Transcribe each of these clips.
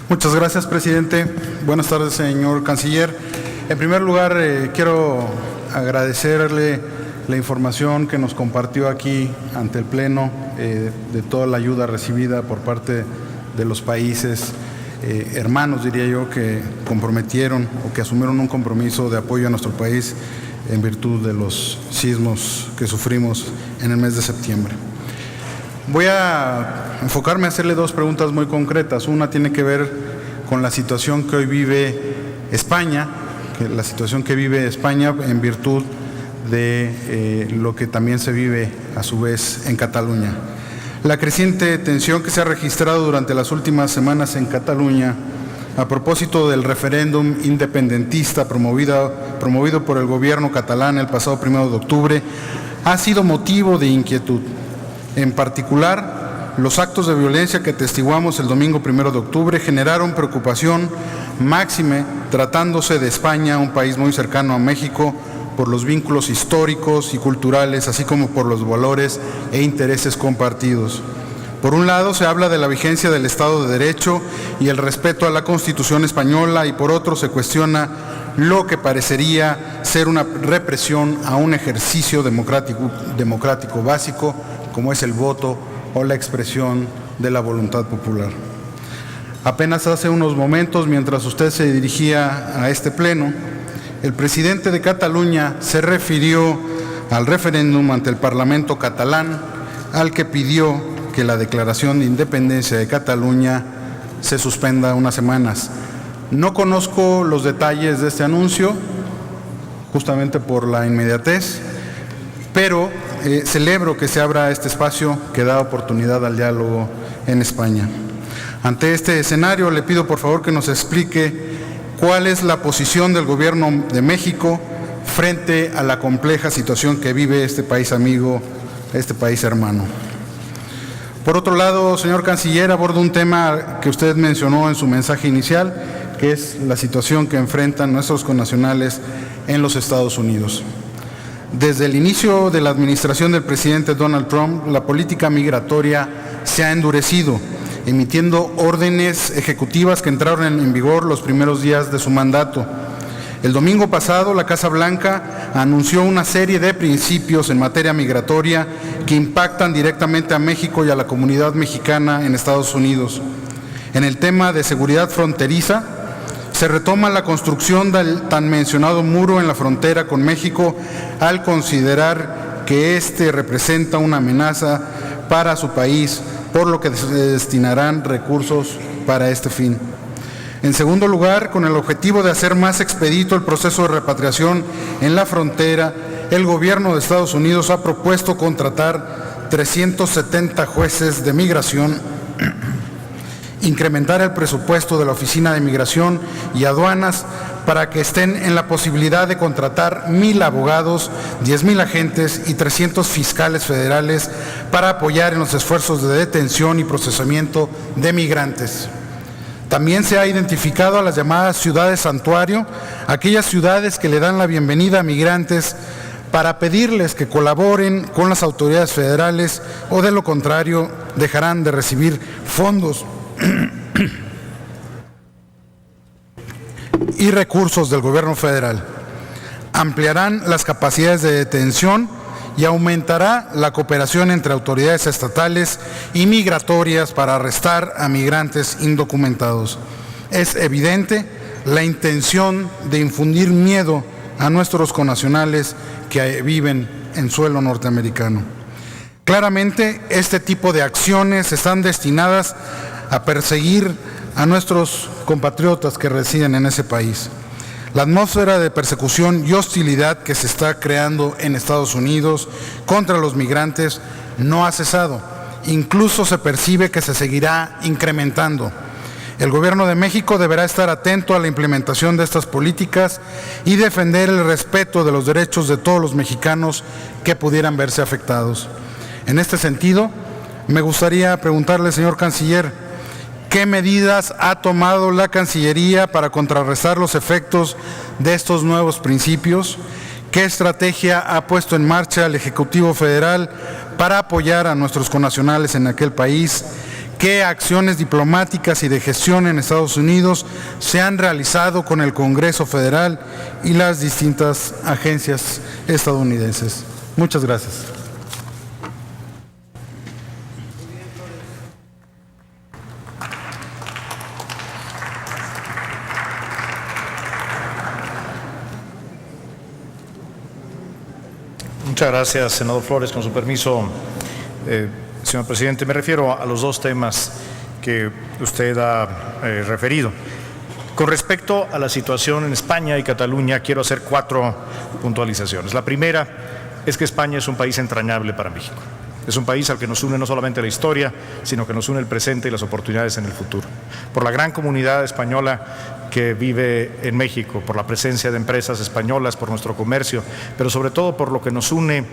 Muchas gracias, presidente. Buenas tardes, señor canciller. En primer lugar, quiero agradecerle la información que nos compartió aquí ante el Pleno de toda la ayuda recibida por parte de los países hermanos, diría yo, que comprometieron o que asumieron un compromiso de apoyo a nuestro país en virtud de los sismos que sufrimos en el mes de septiembre. Voy a enfocarme a hacerle dos preguntas muy concretas. Una tiene que ver con la situación que hoy vive España, en virtud de lo que también se vive a su vez en Cataluña. La creciente tensión que se ha registrado durante las últimas semanas en Cataluña a propósito del referéndum independentista promovido por el gobierno catalán el pasado 1 de octubre ha sido motivo de inquietud. En particular, los actos de violencia que atestiguamos el domingo 1 de octubre generaron preocupación máxime tratándose de España, un país muy cercano a México, por los vínculos históricos y culturales, así como por los valores e intereses compartidos. Por un lado, se habla de la vigencia del Estado de Derecho y el respeto a la Constitución española, y por otro se cuestiona lo que parecería ser una represión a un ejercicio democrático básico, como es el voto o la expresión de la voluntad popular. Apenas hace unos momentos, mientras usted se dirigía a este pleno, el presidente de Cataluña se refirió al referéndum ante el Parlamento catalán, al que pidió que la declaración de independencia de Cataluña se suspenda unas semanas. No conozco los detalles de este anuncio, justamente por la inmediatez, pero celebro que se abra este espacio que da oportunidad al diálogo en España. Ante este escenario, le pido por favor que nos explique cuál es la posición del Gobierno de México frente a la compleja situación que vive este país amigo, este país hermano. Por otro lado, señor canciller, abordo un tema que usted mencionó en su mensaje inicial, que es la situación que enfrentan nuestros connacionales en los Estados Unidos. Desde el inicio de la administración del presidente Donald Trump, la política migratoria se ha endurecido, emitiendo órdenes ejecutivas que entraron en vigor los primeros días de su mandato. El domingo pasado, la Casa Blanca anunció una serie de principios en materia migratoria que impactan directamente a México y a la comunidad mexicana en Estados Unidos. En el tema de seguridad fronteriza, se retoma la construcción del tan mencionado muro en la frontera con México al considerar que este representa una amenaza para su país, por lo que se destinarán recursos para este fin. En segundo lugar, con el objetivo de hacer más expedito el proceso de repatriación en la frontera, el gobierno de Estados Unidos ha propuesto contratar 370 jueces de migración, incrementar el presupuesto de la Oficina de Migración y Aduanas para que estén en la posibilidad de contratar 1,000 abogados, 10,000 agentes y 300 fiscales federales para apoyar en los esfuerzos de detención y procesamiento de migrantes. También se ha identificado a las llamadas ciudades santuario, aquellas ciudades que le dan la bienvenida a migrantes, para pedirles que colaboren con las autoridades federales o de lo contrario dejarán de recibir fondos y recursos del gobierno federal. Ampliarán las capacidades de detención y aumentará la cooperación entre autoridades estatales y migratorias para arrestar a migrantes indocumentados. Es evidente la intención de infundir miedo a nuestros connacionales que viven en suelo norteamericano. Claramente, este tipo de acciones están destinadas a perseguir a nuestros compatriotas que residen en ese país. La atmósfera de persecución y hostilidad que se está creando en Estados Unidos contra los migrantes no ha cesado. Incluso se percibe que se seguirá incrementando. El Gobierno de México deberá estar atento a la implementación de estas políticas y defender el respeto de los derechos de todos los mexicanos que pudieran verse afectados. En este sentido, me gustaría preguntarle, señor canciller, ¿qué medidas ha tomado la Cancillería para contrarrestar los efectos de estos nuevos principios? ¿Qué estrategia ha puesto en marcha el Ejecutivo Federal para apoyar a nuestros connacionales en aquel país? qué acciones diplomáticas y de gestión en Estados Unidos se han realizado con el Congreso Federal y las distintas agencias estadounidenses. Muchas gracias. Muchas gracias, senador Flores. Con su permiso, señor presidente, me refiero a los dos temas que usted ha referido. Con respecto a la situación en España y Cataluña, quiero hacer 4 puntualizaciones. La primera es que España es un país entrañable para México. Es un país al que nos une no solamente la historia, sino que nos une el presente y las oportunidades en el futuro. Por la gran comunidad española que vive en México, por la presencia de empresas españolas, por nuestro comercio, pero sobre todo por lo que nos une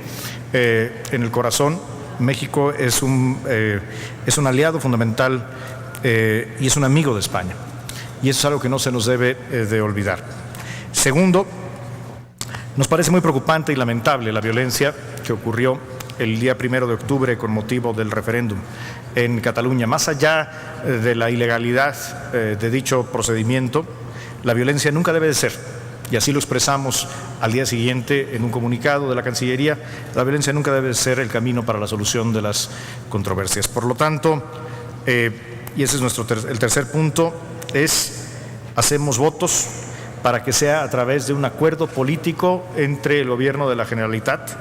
en el corazón. México es un aliado fundamental y es un amigo de España. Y eso es algo que no se nos debe de olvidar. Segundo, nos parece muy preocupante y lamentable la violencia que ocurrió el día 1 de octubre con motivo del referéndum en Cataluña. Más allá de la ilegalidad de dicho procedimiento, la violencia nunca debe de ser, y así lo expresamos al día siguiente en un comunicado de la Cancillería, la violencia nunca debe de ser el camino para la solución de las controversias. Por lo tanto, y ese es el tercer punto, hacemos votos para que sea a través de un acuerdo político entre el Gobierno de la Generalitat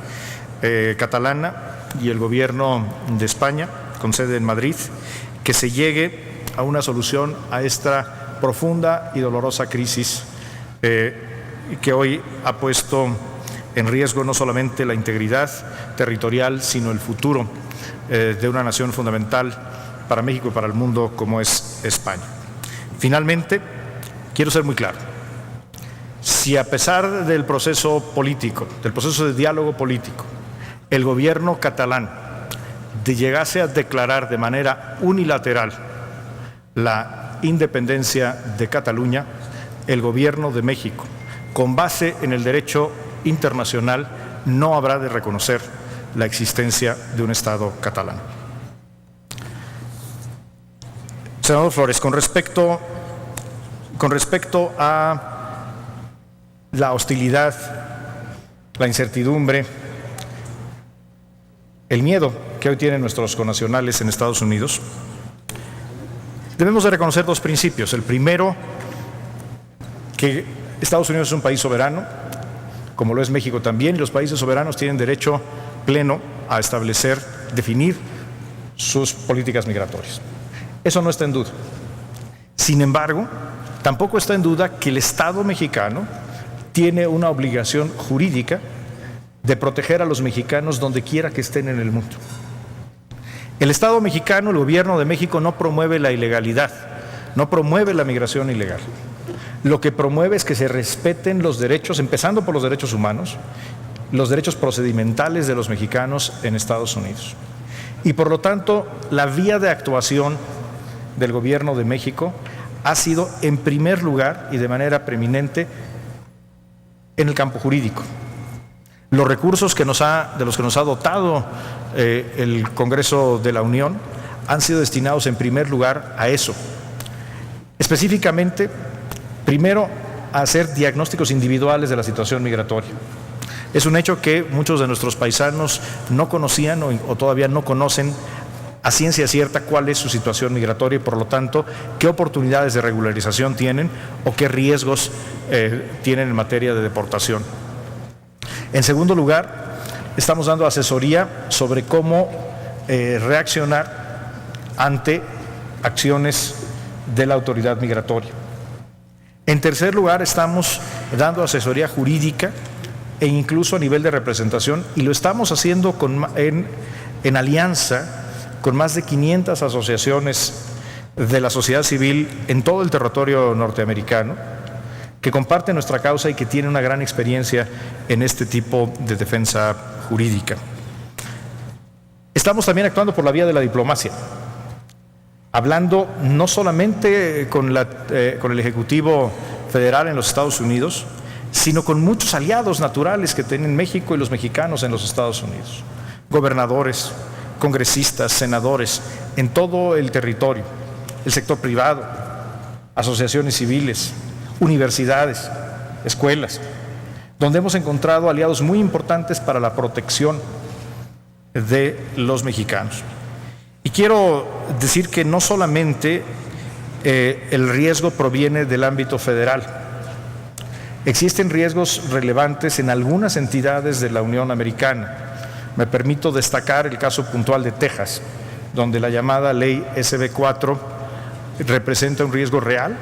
catalana y el Gobierno de España, con sede en Madrid, que se llegue a una solución a esta profunda y dolorosa crisis que hoy ha puesto en riesgo no solamente la integridad territorial, sino el futuro de una nación fundamental para México y para el mundo como es España. Finalmente, quiero ser muy claro. Si a pesar del proceso político, del proceso de diálogo político, el gobierno catalán llegase a declarar de manera unilateral la independencia de Cataluña, el gobierno de México, con base en el derecho internacional, no habrá de reconocer la existencia de un Estado catalán. Senador Flores, con respecto a la hostilidad, la incertidumbre, el miedo que hoy tienen nuestros connacionales en Estados Unidos, debemos de reconocer 2 principios. El primero, que Estados Unidos es un país soberano, como lo es México también, y los países soberanos tienen derecho pleno a establecer, definir sus políticas migratorias. Eso no está en duda. Sin embargo, tampoco está en duda que el Estado mexicano tiene una obligación jurídica de proteger a los mexicanos donde quiera que estén en el mundo. El Estado mexicano, el gobierno de México, no promueve la ilegalidad, no promueve la migración ilegal. Lo que promueve es que se respeten los derechos, empezando por los derechos humanos, los derechos procedimentales de los mexicanos en Estados Unidos. Y por lo tanto, la vía de actuación del gobierno de México ha sido, en primer lugar y de manera preeminente, en el campo jurídico. Los recursos de los que nos ha dotado el Congreso de la Unión han sido destinados en primer lugar a eso. Específicamente, primero, a hacer diagnósticos individuales de la situación migratoria. Es un hecho que muchos de nuestros paisanos no conocían o todavía no conocen a ciencia cierta cuál es su situación migratoria y, por lo tanto, qué oportunidades de regularización tienen o qué riesgos tienen en materia de deportación. En segundo lugar, estamos dando asesoría sobre cómo reaccionar ante acciones de la autoridad migratoria. En tercer lugar, estamos dando asesoría jurídica e incluso a nivel de representación, y lo estamos haciendo en alianza con más de 500 asociaciones de la sociedad civil en todo el territorio norteamericano, que comparten nuestra causa y que tienen una gran experiencia en este tipo de defensa jurídica. Estamos también actuando por la vía de la diplomacia, hablando no solamente con el Ejecutivo Federal en los Estados Unidos, sino con muchos aliados naturales que tienen México y los mexicanos en los Estados Unidos, gobernadores, congresistas, senadores, en todo el territorio, el sector privado, asociaciones civiles, universidades, escuelas, donde hemos encontrado aliados muy importantes para la protección de los mexicanos. Y quiero decir que no solamente el riesgo proviene del ámbito federal. Existen riesgos relevantes en algunas entidades de la Unión Americana. Me permito destacar el caso puntual de Texas, donde la llamada ley SB4 representa un riesgo real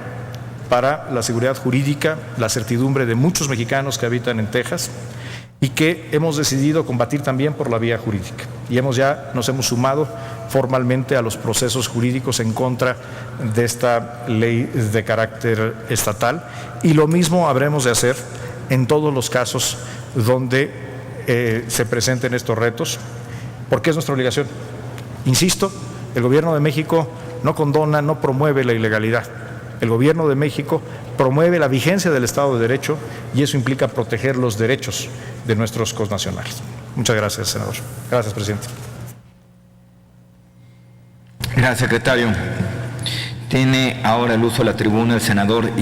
para la seguridad jurídica, la certidumbre de muchos mexicanos que habitan en Texas, y que hemos decidido combatir también por la vía jurídica. Y nos hemos sumado formalmente a los procesos jurídicos en contra de esta ley de carácter estatal, y lo mismo habremos de hacer en todos los casos donde se presenten estos retos, porque es nuestra obligación. Insisto, el Gobierno de México no condona, no promueve la ilegalidad. El Gobierno de México promueve la vigencia del Estado de Derecho, y eso implica proteger los derechos de nuestros connacionales. Muchas gracias, senador. Gracias, presidente. Gracias, secretario. Tiene ahora el uso de la tribuna el senador Isidro